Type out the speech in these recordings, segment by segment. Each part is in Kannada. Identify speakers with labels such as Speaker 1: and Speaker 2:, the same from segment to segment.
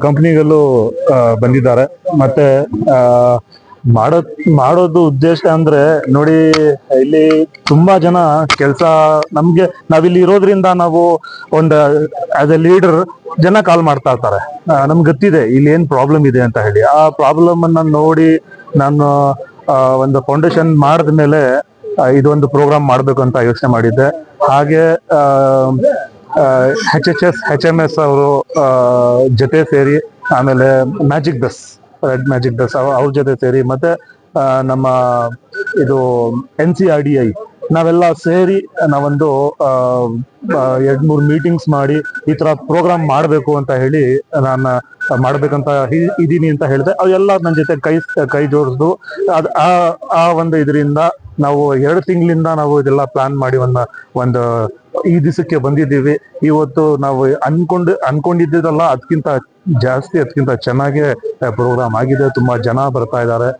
Speaker 1: ಕಂಪ್ನಿಗಳು ಬಂದಿದ್ದಾರೆ. ಮತ್ತೆ ಆ, ಮಾಡೋದು ಉದ್ದೇಶ ಅಂದ್ರೆ ನೋಡಿ, ಇಲ್ಲಿ ತುಂಬಾ ಜನ ಕೆಲಸ ನಮ್ಗೆ ನಾವಿಲ್ಲಿ ಇರೋದ್ರಿಂದ ನಾವು ಒಂದು ಆಸ್ ಎ ಲೀಡರ್ ಜನ ಕಾಲ್ ಮಾಡ್ತಾ ಇರ್ತಾರೆ. ನಮ್ಗೆ ಗೊತ್ತಿದೆ ಇಲ್ಲಿ ಏನ್ ಪ್ರಾಬ್ಲಮ್ ಇದೆ ಅಂತ ಹೇಳಿ. ಆ ಪ್ರಾಬ್ಲಮ್ ಅನ್ನ ನೋಡಿ ನಾನು ಒಂದು ಫೌಂಡೇಶನ್ ಮಾಡಿದ್ಮೇಲೆ ಇದೊಂದು ಪ್ರೋಗ್ರಾಮ್ ಮಾಡ್ಬೇಕು ಅಂತ ಯೋಚನೆ ಮಾಡಿದ್ದೆ. ಹಾಗೆ HHS ಅವರು ಜೊತೆ ಸೇರಿ, ಆಮೇಲೆ ಮ್ಯಾಜಿಕ್ ಬಸ್ ಅವ್ರ ಜೊತೆ ಸೇರಿ, ಮತ್ತೆ ನಮ್ಮ ಇದು NCRDI ನಾವೆಲ್ಲ ಸೇರಿ ನಾವೊಂದು 2-3 ಮೀಟಿಂಗ್ಸ್ ಮಾಡಿ ಈ ತರ ಪ್ರೋಗ್ರಾಮ್ ಮಾಡಬೇಕು ಅಂತ ಹೇಳಿ ನಾನು ಮಾಡ್ಬೇಕಂತ ಇದೀನಿ ಅಂತ ಹೇಳಿದೆ. ಅವೆಲ್ಲ ನನ್ನ ಜೊತೆ ಕೈ ಜೋಡಿಸ್ದು. ಅದ್ ಆ ಒಂದು ಇದರಿಂದ ನಾವು 2 ತಿಂಗಳಿಂದ ನಾವು ಇದೆಲ್ಲ ಪ್ಲಾನ್ ಮಾಡಿ ಒಂದು ಈ ದಿವಸಕ್ಕೆ ಬಂದಿದ್ದೀವಿ. ಇವತ್ತು ನಾವು ಅನ್ಕೊಂಡಿದ್ದಲ್ಲ, ಅದಕ್ಕಿಂತ ಚೆನ್ನಾಗಿ ಪ್ರೋಗ್ರಾಮ್ ಆಗಿದೆ. ತುಂಬಾ ಜನ ಬರ್ತಾ ಇದ್ದಾರೆ.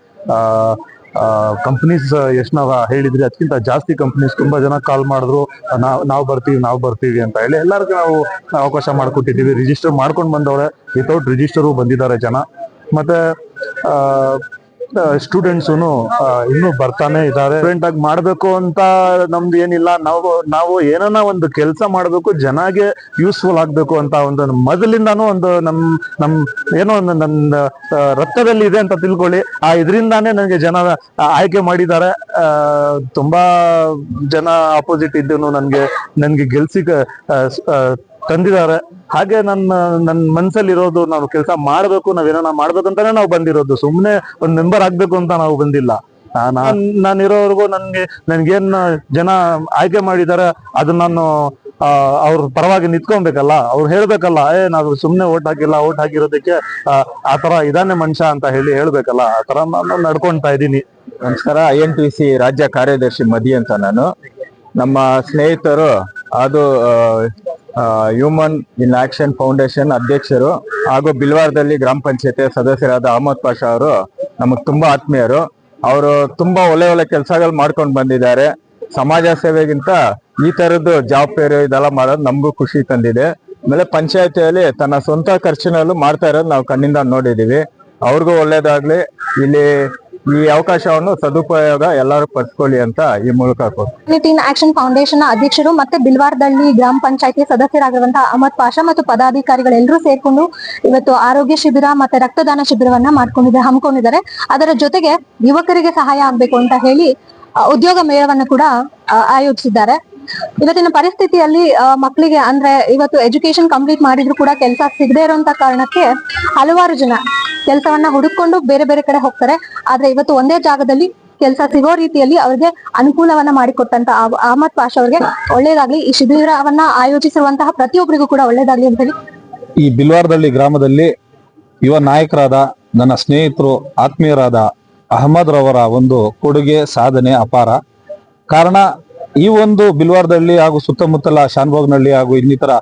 Speaker 1: ಕಂಪನೀಸ್ ಎಷ್ಟು ನಾವು ಹೇಳಿದ್ರಿ, ಅದಕ್ಕಿಂತ ಜಾಸ್ತಿ ಕಂಪನೀಸ್ ತುಂಬಾ ಜನ ಕಾಲ್ ಮಾಡಿದ್ರು, ನಾವು ಬರ್ತೀವಿ ಅಂತ ಹೇಳಿ. ಎಲ್ಲರಿಗೂ ನಾವು ಅವಕಾಶ ಮಾಡ್ಕೊಟ್ಟಿದ್ದೀವಿ. ರಿಜಿಸ್ಟರ್ ಮಾಡ್ಕೊಂಡು ಬಂದವ್ರೆ, ವಿತೌಟ್ ರಿಜಿಸ್ಟರು ಬಂದಿದ್ದಾರೆ ಜನ. ಮತ್ತೆ ಸ್ಟೂಡೆಂಟ್ಸ್ ಇನ್ನೂ ಬರ್ತಾನೆ ಇದ್ದಾರೆ. ಸ್ಟೂಡೆಂಟ್ ಆಗಿ ಮಾಡ್ಬೇಕು ಅಂತ ನಮ್ದು ಏನಿಲ್ಲ. ನಾವು ಏನನ್ನ ಒಂದು ಕೆಲಸ ಮಾಡ್ಬೇಕು, ಜನಗೆ ಯೂಸ್ಫುಲ್ ಆಗ್ಬೇಕು ಅಂತ ಒಂದು ಮೊದಲಿಂದಾನು ಒಂದು ನಮ್ ಏನೋ ಒಂದು ನನ್ನ ರಕ್ತದಲ್ಲಿ ಇದೆ ಅಂತ ತಿಳ್ಕೊಳ್ಳಿ. ಇದರಿಂದಾನೇ ನನಗೆ ಜನ ಆಯ್ಕೆ ಮಾಡಿದ್ದಾರೆ. ತುಂಬಾ ಜನ ಆಪೋಸಿಟ್ ಇದ್ದು ನನ್ಗೆ ಗೆಲ್ಸಿ ತಂದಿದ್ದಾರೆ. ಹಾಗೆ ನನ್ನ ಮನ್ಸಲ್ಲಿ ಇರೋದು, ನಾವು ಕೆಲಸ ಮಾಡ್ಬೇಕು, ನಾವೇನ ಮಾಡ್ಬೇಕಂತಾನೆ ನಾವು ಬಂದಿರೋದು. ಸುಮ್ಮನೆ ಒಂದ್ ಮೆಂಬರ್ ಆಗ್ಬೇಕು ಅಂತ ನಾವು ಬಂದಿಲ್ಲ. ನಾನು ಇರೋವರೆಗೂ ನನ್ಗೇನ್ ಜನ ಆಯ್ಕೆ ಮಾಡಿದ್ದಾರೆ, ಅದನ್ನ ನಾನು ಅವ್ರ ಪರವಾಗಿ ನಿಂತ್ಕೊಬೇಕಲ್ಲ, ಅವ್ರು ಹೇಳ್ಬೇಕಲ್ಲ, ನಾವು ಸುಮ್ನೆ ಓಟ್ ಹಾಕಿರೋದಕ್ಕೆ ಆತರ ಇದಾನೆ ಮನುಷ್ಯ ಅಂತ ಹೇಳ್ಬೇಕಲ್ಲ. ಆ ತರ ನಾನು ನಡ್ಕೊಂತಾ ಇದ್ದೀನಿ.
Speaker 2: ನಮಸ್ಕಾರ. INTC ರಾಜ್ಯ ಕಾರ್ಯದರ್ಶಿ ಮದಿ ಅಂತ ನಾನು. ನಮ್ಮ ಸ್ನೇಹಿತರು, ಅದು ಹ್ಯೂಮನ್ ಇನ್ ಆಕ್ಷನ್ ಫೌಂಡೇಶನ್ ಅಧ್ಯಕ್ಷರು ಹಾಗೂ ಬಿಲ್ವಾರದಲ್ಲಿ ಗ್ರಾಮ ಪಂಚಾಯತಿ ಸದಸ್ಯರಾದ ಅಹಮದ್ ಪಾಷಾ ಅವರು ನಮಗ್ ತುಂಬಾ ಆತ್ಮೀಯರು. ಅವರು ತುಂಬಾ ಒಳ್ಳೆ ಕೆಲಸಗಳು ಮಾಡ್ಕೊಂಡು ಬಂದಿದ್ದಾರೆ. ಸಮಾಜ ಸೇವೆಗಿಂತ ಈ ತರದ್ದು ಜಾಬ್ ಫೇರ್ ಇದೆಲ್ಲ ಮಾಡೋದು ನಮಗೂ ಖುಷಿ ತಂದಿದೆ. ಆಮೇಲೆ ಪಂಚಾಯತಿಯಲ್ಲಿ ತನ್ನ ಸ್ವಂತ ಖರ್ಚಿನಲ್ಲೂ ಮಾಡ್ತಾ ಇರೋದು ನಾವು ಕಣ್ಣಿಂದ ನೋಡಿದೀವಿ. ಅವ್ರಿಗೂ ಒಳ್ಳೇದಾಗ್ಲಿ. ಇಲ್ಲಿ ಈ ಅವಕಾಶವನ್ನು ಸದುಪಯೋಗ ಎಲ್ಲರೂ ಪಡಿಸ್ಕೊಳ್ಳಿ ಅಂತ ಈ ಮೂಲಕ
Speaker 3: ಇನ್ ಆಕ್ಷನ್ ಫೌಂಡೇಶನ್ ಅಧ್ಯಕ್ಷರು ಮತ್ತೆ ಬಿಲ್ವಾರದಲ್ಲಿ ಗ್ರಾಮ ಪಂಚಾಯತಿ ಸದಸ್ಯರಾಗಿರುವಂತಹ ಅಹಮದ್ ಪಾಷಾ ಮತ್ತು ಪದಾಧಿಕಾರಿಗಳೆಲ್ಲರೂ ಸೇರ್ಕೊಂಡು ಇವತ್ತು ಆರೋಗ್ಯ ಶಿಬಿರ ಮತ್ತೆ ರಕ್ತದಾನ ಶಿಬಿರವನ್ನ ಹಮ್ಮಿಕೊಂಡಿದ್ದಾರೆ. ಅದರ ಜೊತೆಗೆ ಯುವಕರಿಗೆ ಸಹಾಯ ಆಗ್ಬೇಕು ಅಂತ ಹೇಳಿ ಉದ್ಯೋಗ ಮೇಳವನ್ನು ಕೂಡ ಆಯೋಜಿಸಿದ್ದಾರೆ. ಇವತ್ತಿನ ಪರಿಸ್ಥಿತಿಯಲ್ಲಿ ಮಕ್ಕಳಿಗೆ ಅಂದ್ರೆ ಇವತ್ತು ಎಜುಕೇಶನ್ ಕಂಪ್ಲೀಟ್ ಮಾಡಿದ್ರು ಕೂಡ ಕೆಲಸ ಸಿಗದೆ ಇರುವಂತ ಕಾರಣಕ್ಕೆ ಹಲವಾರು ಜನ ಕೆಲಸವನ್ನ ಹುಡುಕೊಂಡು ಬೇರೆ ಬೇರೆ ಕಡೆ ಹೋಗ್ತಾರೆ. ಆದ್ರೆ ಇವತ್ತು ಒಂದೇ ಜಾಗದಲ್ಲಿ ಕೆಲಸ ಸಿಗೋ ರೀತಿಯಲ್ಲಿ ಅವ್ರಿಗೆ ಅನುಕೂಲವನ್ನ ಮಾಡಿಕೊಟ್ಟಂತ ಅಹಮದ್ ಪಾಷಾ ಅವ್ರಿಗೆ ಒಳ್ಳೇದಾಗ್ಲಿ. ಈ ಶಿಬಿರವನ್ನ ಆಯೋಜಿಸಿರುವಂತಹ ಪ್ರತಿಯೊಬ್ಬರಿಗೂ ಕೂಡ ಒಳ್ಳೇದಾಗ್ಲಿ ಅಂತ ಹೇಳಿ
Speaker 4: ಈ ಬಿಲ್ವಾರದಲ್ಲಿ ಗ್ರಾಮದಲ್ಲಿ ಯುವ ನಾಯಕರಾದ ನನ್ನ ಸ್ನೇಹಿತರು, ಆತ್ಮೀಯರಾದ ಅಹಮದ್ ರವರ ಒಂದು ಕೊಡುಗೆ ಸಾಧನೆ ಅಪಾರ. ಕಾರಣ ಈ ಒಂದು ಬಿಲ್ವಾರದಲ್ಲಿ ಹಾಗೂ ಸುತ್ತಮುತ್ತಲ ಶಾನ್ಭೋಗ್ನಹಳ್ಳಿ ಹಾಗೂ ಇನ್ನಿತರ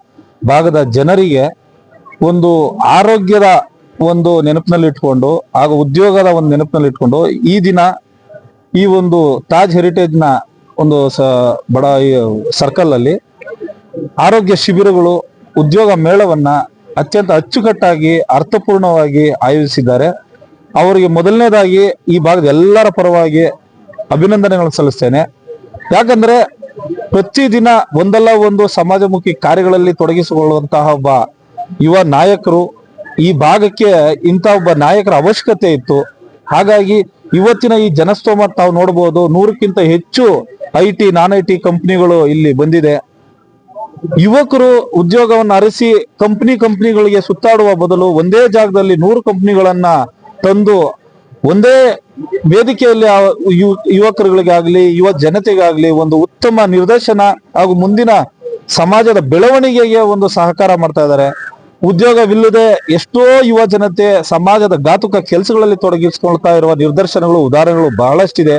Speaker 4: ಭಾಗದ ಜನರಿಗೆ ಒಂದು ಆರೋಗ್ಯದ ಒಂದು ನೆನಪಿನಲ್ಲಿ ಇಟ್ಕೊಂಡು ಹಾಗೂ ಉದ್ಯೋಗದ ಒಂದು ನೆನಪಿನಲ್ಲಿ ಇಟ್ಕೊಂಡು ಈ ದಿನ ಈ ಒಂದು ತಾಜ್ ಹೆರಿಟೇಜ್ ನ ಒಂದು ಬಡ ಸರ್ಕಲ್ ಅಲ್ಲಿ ಆರೋಗ್ಯ ಶಿಬಿರಗಳು, ಉದ್ಯೋಗ ಮೇಳವನ್ನ ಅತ್ಯಂತ ಅಚ್ಚುಕಟ್ಟಾಗಿ ಅರ್ಥಪೂರ್ಣವಾಗಿ ಆಯೋಜಿಸಿದ್ದಾರೆ. ಅವರಿಗೆ ಮೊದಲನೇದಾಗಿ ಈ ಭಾಗದ ಎಲ್ಲರ ಪರವಾಗಿ ಅಭಿನಂದನೆಗಳನ್ನು ಸಲ್ಲಿಸ್ತೇನೆ. ಯಾಕಂದ್ರೆ ಪ್ರತಿದಿನ ಒಂದಲ್ಲ ಒಂದು ಸಮಾಜಮುಖಿ ಕಾರ್ಯಗಳಲ್ಲಿ ತೊಡಗಿಸಿಕೊಳ್ಳುವಂತಹ ಒಬ್ಬ ಯುವ ನಾಯಕರು ಈ ಭಾಗಕ್ಕೆ ಇಂಥ ಒಬ್ಬ ನಾಯಕರ ಅವಶ್ಯಕತೆ ಇತ್ತು. ಹಾಗಾಗಿ ಇವತ್ತಿನ ಈ ಜನಸ್ತೋಮ ತಾವು ನೋಡಬಹುದು, 100ಕ್ಕಿಂತ ಹೆಚ್ಚು IT, ನಾನ್ IT ಕಂಪ್ನಿಗಳು ಇಲ್ಲಿ ಬಂದಿದೆ. ಯುವಕರು ಉದ್ಯೋಗವನ್ನು ಅರಸಿ ಕಂಪ್ನಿಗಳಿಗೆ ಸುತ್ತಾಡುವ ಬದಲು ಒಂದೇ ಜಾಗದಲ್ಲಿ 100 ಕಂಪ್ನಿಗಳನ್ನ ತಂದು ಒಂದೇ ವೇದಿಕೆಯಲ್ಲಿ ಯುವಕರುಗಳಿಗಾಗ್ಲಿ ಯುವ ಜನತೆಗಾಗ್ಲಿ ಒಂದು ಉತ್ತಮ ನಿರ್ದೇಶನ ಹಾಗೂ ಮುಂದಿನ ಸಮಾಜದ ಬೆಳವಣಿಗೆಗೆ ಒಂದು ಸಹಕಾರ ಮಾಡ್ತಾ ಇದ್ದಾರೆ. ಉದ್ಯೋಗವಿಲ್ಲದೆ ಎಷ್ಟೋ ಯುವ ಜನತೆ ಸಮಾಜದ ಘಾತುಕ ಕೆಲಸಗಳಲ್ಲಿ ತೊಡಗಿಸಿಕೊಳ್ತಾ ಇರುವ ನಿದರ್ಶನಗಳು, ಉದಾಹರಣೆಗಳು ಬಹಳಷ್ಟಿದೆ.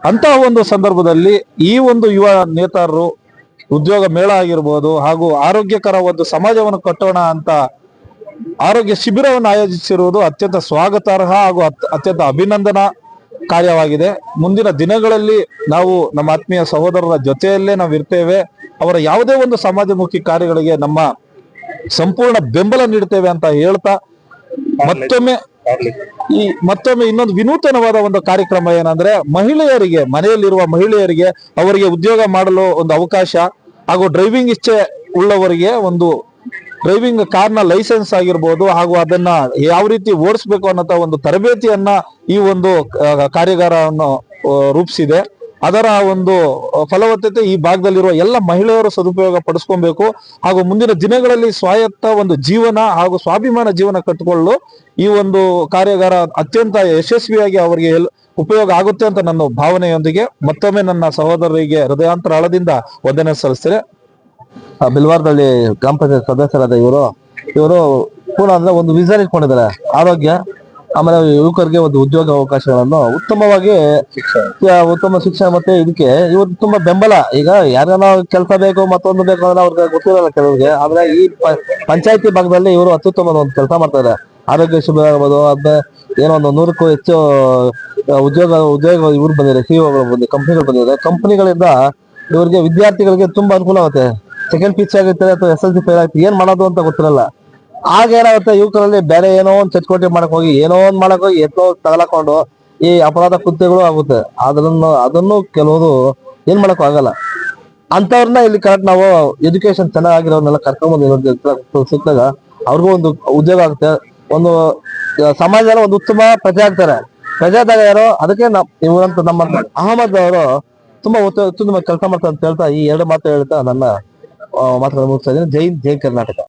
Speaker 4: ಅಂತಹ ಒಂದು ಸಂದರ್ಭದಲ್ಲಿ ಈ ಒಂದು ಯುವ ನೇತಾರರು ಉದ್ಯೋಗ ಮೇಳ ಆಗಿರ್ಬೋದು ಹಾಗೂ ಆರೋಗ್ಯಕರ ಒಂದು ಸಮಾಜವನ್ನು ಕಟ್ಟೋಣ ಅಂತ ಆರೋಗ್ಯ ಶಿಬಿರವನ್ನು ಆಯೋಜಿಸಿರುವುದು ಅತ್ಯಂತ ಸ್ವಾಗತಾರ್ಹ ಹಾಗೂ ಅತ್ಯಂತ ಅಭಿನಂದನಾ ಕಾರ್ಯವಾಗಿದೆ. ಮುಂದಿನ ದಿನಗಳಲ್ಲಿ ನಾವು ನಮ್ಮ ಆತ್ಮೀಯ ಸಹೋದರರ ಜೊತೆಯಲ್ಲೇ ನಾವು ಇರ್ತೇವೆ. ಅವರ ಯಾವುದೇ ಒಂದು ಸಮಾಜಮುಖಿ ಕಾರ್ಯಗಳಿಗೆ ನಮ್ಮ ಸಂಪೂರ್ಣ ಬೆಂಬಲ ನೀಡ್ತೇವೆ ಅಂತ ಹೇಳ್ತಾ ಮತ್ತೊಮ್ಮೆ ಇನ್ನೊಂದು ವಿನೂತನವಾದ ಒಂದು ಕಾರ್ಯಕ್ರಮ ಏನಂದ್ರೆ ಮಹಿಳೆಯರಿಗೆ, ಮನೆಯಲ್ಲಿರುವ ಮಹಿಳೆಯರಿಗೆ ಅವರಿಗೆ ಉದ್ಯೋಗ ಮಾಡಲು ಒಂದು ಅವಕಾಶ ಹಾಗೂ ಡ್ರೈವಿಂಗ್ ಇಚ್ಛೆ ಉಳ್ಳವರಿಗೆ ಒಂದು ಡ್ರೈವಿಂಗ್ ಕಾರ್ನ ಲೈಸೆನ್ಸ್ ಆಗಿರ್ಬೋದು ಹಾಗೂ ಅದನ್ನ ಯಾವ ರೀತಿ ಓಡಿಸ್ಬೇಕು ಅನ್ನೋ ಒಂದು ತರಬೇತಿಯನ್ನ ಈ ಒಂದು ಕಾರ್ಯಾಗಾರವನ್ನು ರೂಪಿಸಿದೆ. ಅದರ ಒಂದು ಫಲವತ್ತತೆ ಈ ಭಾಗದಲ್ಲಿರುವ ಎಲ್ಲ ಮಹಿಳೆಯರು ಸದುಪಯೋಗ ಪಡಿಸ್ಕೊಬೇಕು ಹಾಗೂ ಮುಂದಿನ ದಿನಗಳಲ್ಲಿ ಸ್ವಾಯತ್ತ ಒಂದು ಜೀವನ ಹಾಗೂ ಸ್ವಾಭಿಮಾನ ಜೀವನ ಕಟ್ಟಿಕೊಳ್ಳಲು ಈ ಒಂದು ಕಾರ್ಯಾಗಾರ ಅತ್ಯಂತ ಯಶಸ್ವಿಯಾಗಿ ಅವರಿಗೆ ಉಪಯೋಗ ಆಗುತ್ತೆ ಅಂತ ನನ್ನ ಭಾವನೆಯೊಂದಿಗೆ ಮತ್ತೊಮ್ಮೆ ನನ್ನ ಸಹೋದರರಿಗೆ ಹೃದಯಾಂತರಾಳದಿಂದ ವಂದನೆ ಸಲ್ಲಿಸ್ತೇನೆ.
Speaker 5: ಬಿಲ್ವಾರದಲ್ಲಿ ಗ್ರಾಮ ಪಂಚಾಯತ್ ಸದಸ್ಯರಾದ ಇವರು ಪೂರ್ಣ ಅಂದ್ರೆ ಒಂದು ವಿಷನ್ ಇಟ್ಕೊಂಡಿದ್ದಾರೆ. ಆರೋಗ್ಯ, ಆಮೇಲೆ ಯುವಕರಿಗೆ ಒಂದು ಉದ್ಯೋಗ ಅವಕಾಶಗಳನ್ನು ಉತ್ತಮ ಶಿಕ್ಷಣ ಮತ್ತೆ ಇದಕ್ಕೆ ಇವರು ತುಂಬಾ ಬೆಂಬಲ. ಈಗ ಯಾರಿಗಾನ ಕೆಲಸ ಬೇಕು, ಮತ್ತೊಂದು ಬೇಕು ಅಂದ್ರೆ ಅವ್ರಿಗೆ ಗೊತ್ತಿರಲ್ಲ ಕೆಲವರಿಗೆ. ಆದ್ರೆ ಈ ಪಂಚಾಯತಿ ಭಾಗದಲ್ಲಿ ಇವರು ಅತ್ಯುತ್ತಮ ಒಂದು ಕೆಲಸ ಮಾಡ್ತಾರೆ. ಆರೋಗ್ಯ ಶಿಬಿರ ಆಗ್ಬೋದು, ಅದ ಏನೋ ಒಂದು 100ಕ್ಕೂ ಹೆಚ್ಚು ಉದ್ಯೋಗ ಇವ್ರು ಬಂದಿದ್ದಾರೆ, ಸಿಇಒಗಳು ಬಂದಿದೆ, ಕಂಪನಿಗಳು ಬಂದಿದೆ. ಕಂಪನಿಗಳಿಂದ ಇವರಿಗೆ ವಿದ್ಯಾರ್ಥಿಗಳಿಗೆ ತುಂಬಾ ಅನುಕೂಲ ಆಗುತ್ತೆ. ಸೆಕೆಂಡ್ ಪಿಚ್ ಆಗುತ್ತೆ ಅಥವಾ SSLC ಫೇಲ್ ಆಗುತ್ತೆ, ಏನ್ ಮಾಡೋದು ಅಂತ ಗೊತ್ತಿರಲ್ಲ. ಆಗ ಏನಾಗುತ್ತೆ, ಯುವಕರಲ್ಲಿ ಬೇರೆ ಏನೋ ಒಂದು ಚಟುವಟಿಕೆ ಮಾಡಕ್ ಹೋಗಿ ಏನೋ ಒಂದ್ ಮಾಡಕ್ ಹೋಗಿ ತಗಲಾಕೊಂಡು ಈ ಅಪರಾಧ ಕೃತ್ಯಗಳು ಆಗುತ್ತೆ. ಅದನ್ನು ಕೆಲವರು ಏನ್ ಮಾಡಕ್ ಆಗಲ್ಲ. ಅಂತವ್ರನ್ನ ಇಲ್ಲಿ ಕರೆಕ್ಟ್ ನಾವು ಎಜುಕೇಶನ್ ಚೆನ್ನಾಗಿರೋರ್ನೆಲ್ಲ ಕರ್ಕೊಂಡ್ಬಂದು ಸಿಕ್ಕಾಗ ಅವ್ರಿಗೂ ಒಂದು ಉದ್ಯೋಗ ಆಗುತ್ತೆ. ಒಂದು ಸಮಾಜದಲ್ಲಿ ಒಂದು ಉತ್ತಮ ಪ್ರಜೆ ಆಗ್ತಾರೆ. ಪ್ರಜಾದಾಗ ಯಾರೋ ಅದಕ್ಕೆ ಇವರಂತ ನಮ್ಮ ಅಹಮದ್ ಅವರು ತುಂಬಾ ಉತ್ತಮ ಕೆಲಸ ಮಾಡ್ತಾರೆ ಅಂತ ಹೇಳ್ತಾ ಈ 2 ಮಾತು ಹೇಳ್ತಾ ನನ್ನ ಮಾತುಗಳನ್ನು ಮುಗಿಸ್ತಾ ಇದ್ದೀನಿ. ಜೈ ಹಿಂದ್, ಜೈ ಕರ್ನಾಟಕ.